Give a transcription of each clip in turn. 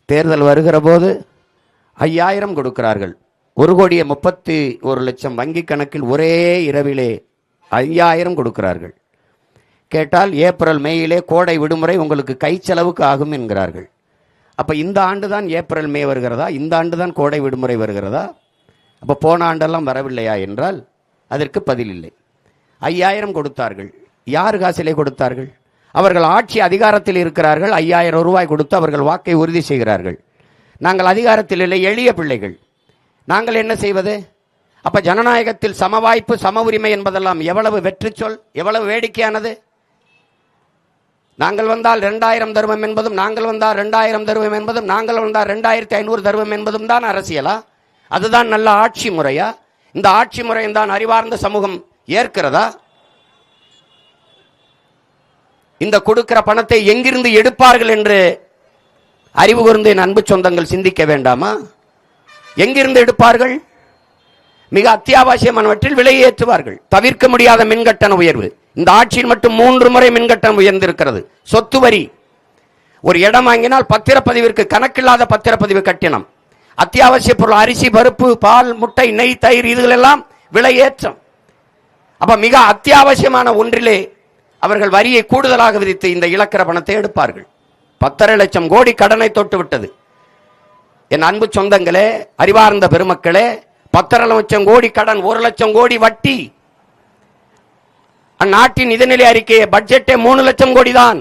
தேர்தல் வருகிற போது 5000 கொடுக்கிறார்கள். 1,31,00,000 வங்கி கணக்கில் ஒரே இரவிலே 5000 கொடுக்கிறார்கள். கேட்டால் ஏப்ரல் மேயிலே கோடை விடுமுறை உங்களுக்கு கை செலவுக்கு ஆகும் என்கிறார்கள். அப்போ இந்த ஆண்டு தான் ஏப்ரல் மே வருகிறதா? இந்த ஆண்டு தான் கோடை விடுமுறை வருகிறதா? அப்போ போன ஆண்டெல்லாம் வரவில்லையா என்றால் அதற்கு பதில் இல்லை. 5000 கொடுத்தார்கள். யார் காசிலே கொடுத்தார்கள்? அவர்கள் ஆட்சி அதிகாரத்தில் இருக்கிறார்கள். 5000 ரூபாய் கொடுத்து அவர்கள் வாக்கை உறுதி செய்கிறார்கள். நாங்கள் அதிகாரத்தில் இல்லை, எளிய பிள்ளைகள். நாங்கள் என்ன செய்வது? அப்போ ஜனநாயகத்தில் சம வாய்ப்பு சம உரிமை என்பதெல்லாம் எவ்வளவு வெற்றி சொல், எவ்வளவு வேடிக்கையானது. நாங்கள் வந்தால் 2000 தருவம் என்பதும், நாங்கள் வந்தால் 2000 தருவம் என்பதும், நாங்கள் வந்தால் 2500 தருவம் என்பதும் தான் அரசியலா? அதுதான் நல்ல ஆட்சி முறையா? இந்த ஆட்சி முறையும் தான் அறிவார்ந்த சமூகம் ஏற்கிறதா? இந்த கொடுக்கிற பணத்தை எங்கிருந்து எடுப்பார்கள் என்று அறிவு கூர்ந்து என் அன்பு சொந்தங்கள் சிந்திக்க வேண்டாமா? எங்கிருந்து எடுப்பார்கள்? மிக அத்தியாவசியமானவற்றில் விலையை ஏற்றுவார்கள். தவிர்க்க முடியாத மின்கட்டண உயர்வு. இந்த ஆட்சியில் மட்டும் 3 முறை மின்கட்டணம் உயர்ந்திருக்கிறது. சொத்து வரி. ஒரு இடம் வாங்கினால் பத்திரப்பதிவிற்கு கணக்கில்லாத பத்திரப்பதிவு கட்டணம். அத்தியாவசிய பொருள் அரிசி, பருப்பு, பால், முட்டை, நெய், தயிர் இதுகளெல்லாம் விலை ஏற்றம். அப்ப மிக அத்தியாவசியமான ஒன்றிலே அவர்கள் வரியை கூடுதலாக விதித்து இந்த இழக்கிற பணத்தை எடுப்பார்கள். 10.5 லட்சம் கோடி கடனை தொட்டு விட்டது. என் அன்பு சொந்தங்களே, அறிவார்ந்த பெருமக்களே, 10.5 லட்சம் கோடி கடன், 1 லட்சம் கோடி வட்டி. அந்நாட்டின் நிதிநிலை அறிக்கையை பட்ஜெட்டே 3 லட்சம் கோடி தான்.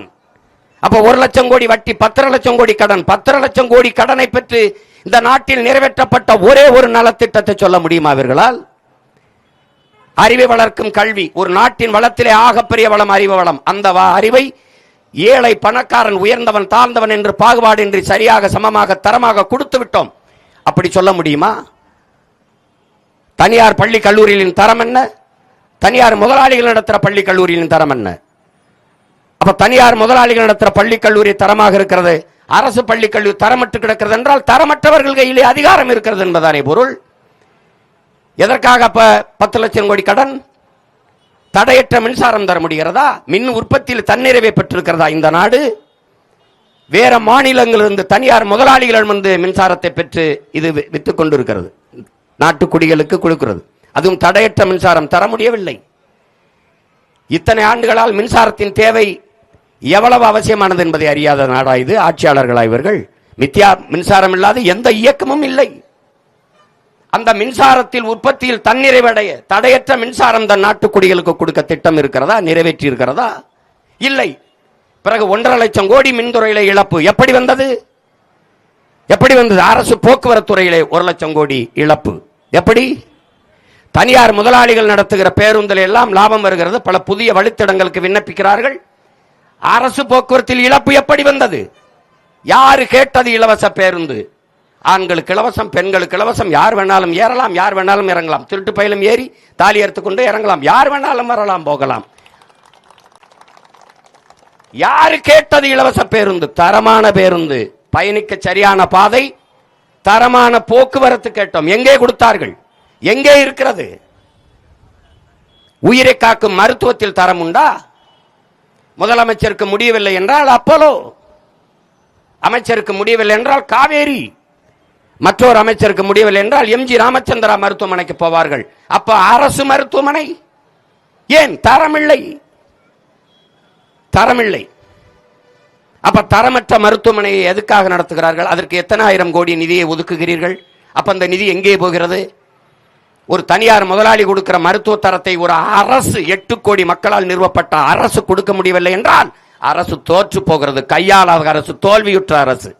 அப்ப 1 லட்சம் கோடி வட்டி, 10.5 லட்சம் கோடி கடன். 10.5 லட்சம் கோடி கடனை பெற்று இந்த நாட்டில் நிறைவேற்றப்பட்ட ஒரே ஒரு நலத்திட்டத்தை சொல்ல முடியுமா அவர்களால்? அறிவை வளர்க்கும் கல்வி. ஒரு நாட்டின் வளத்திலே ஆகப்பெரிய வளம் அறிவு வளம். அந்த அறிவை ஏழை பணக்காரன், உயர்ந்தவன் தாழ்ந்தவன் என்று பாகுபாடின்றி சரியாக சமமாக தரமாக கொடுத்து விட்டோம். அப்படி சொல்ல முடியுமா? தனியார் பள்ளி கல்லூரிகளின் தரம் என்ன? தனியார் முதலாளிகள் நடத்துகிற பள்ளி கல்லூரியின் தரம் என்ன? அப்ப தனியார் முதலாளிகள் நடத்துகிற பள்ளி கல்லூரி தரமாக இருக்கிறது, அரசு பள்ளி கல்லூரி தரமற்று கிடக்கிறது என்றால் தரமற்றவர்கள் கையிலே அதிகாரம் இருக்கிறது என்பதானே பொருள். எதற்காக அப்ப 10 லட்சம் கோடி கடன்? தடையற்ற மின்சாரம் தர முடிகிறதா? மின் உற்பத்தியில் தன்னிறைவை பெற்றிருக்கிறதா இந்த நாடு? வேற மாநிலங்களிலிருந்து தனியார் முதலாளிகள் வந்து மின்சாரத்தை பெற்று இது வித்துக் கொண்டிருக்கிறது, நாட்டு குடிகளுக்கு கொடுக்கிறது. அதுவும் தடையற்ற மின்சாரம் தர முடியவில்லை. இத்தனை ஆண்டுகளால் மின்சாரத்தின் தேவை எவ்வளவு அவசியமானது என்பதை அறியாத நாடா இது? ஆட்சியாளர்களாக இவர்கள் மின்சாரம் இல்லாத எந்த இயக்கமும் இல்லை. அந்த மின்சாரத்தில் உற்பத்தியில் தன்னிறைவடைய தடையற்ற மின்சாரம் தன் நாட்டு குடிகளுக்கு கொடுக்க திட்டம் இருக்கிறதா? நிறைவேற்றி இருக்கிறதா? இல்லை. பிறகு 1.5 லட்சம் கோடி மின்துறையில இழப்பு எப்படி வந்தது? எப்படி வந்தது? அரசு போக்குவரத்து துறையிலே 1 லட்சம் கோடி இழப்பு எப்படி? தனியார் முதலாளிகள் நடத்துகிற பேருந்தில் எல்லாம் லாபம் வருகிறது. பல புதிய வழித்தடங்களுக்கு விண்ணப்பிக்கிறார்கள். அரசு போக்குவரத்தில் இழப்பு எப்படி வந்தது? யாரு கேட்டது இலவச பேருந்து? ஆண்களுக்கு இலவசம், பெண்களுக்கு இலவசம். யார் வேணாலும் ஏறலாம், யார் வேணாலும் இறங்கலாம். திருட்டு பயிலும் ஏறி தாலி எடுத்துக்கொண்டு இறங்கலாம். யார் வேணாலும் வரலாம், போகலாம். யாரு கேட்டது இலவச பேருந்து? தரமான பேருந்து, பயணிக்க சரியான பாதை, தரமான போக்குவரத்து கேட்டோம். எங்கே கொடுத்தார்கள்? எங்கே இருக்கிறது? உயிரை காக்கும் மருத்துவத்தில் தரம் உண்டா? முதலமைச்சருக்கு முடியவில்லை என்றால் அப்போலோ, அமைச்சருக்கு முடியவில்லை என்றால் காவேரி, மற்றொரு அமைச்சருக்கு முடியவில்லை என்றால் எம்ஜி ராமச்சந்திரா மருத்துவமனைக்கு போவார்கள். அப்ப அரசு மருத்துவமனை ஏன் தரமில்லை? தரமில்லை. அப்ப தரமற்ற மருத்துவமனையை எதுக்காக நடத்துகிறார்கள்? அதற்கு எத்தனை ஆயிரம் கோடி நிதியை ஒதுக்குகிறீர்கள்? அப்ப அந்த நிதி எங்கே போகிறது? ஒரு தனியார் முதலாளி கொடுக்கிற மருத்துவ தரத்தை ஒரு அரசு 8 கோடி மக்களால் நிறுவப்பட்ட அரசு கொடுக்க முடியவில்லை என்றால் அரசு தோற்று போகிறது. கையாளாத அரசு, தோல்வியுற்ற அரசு.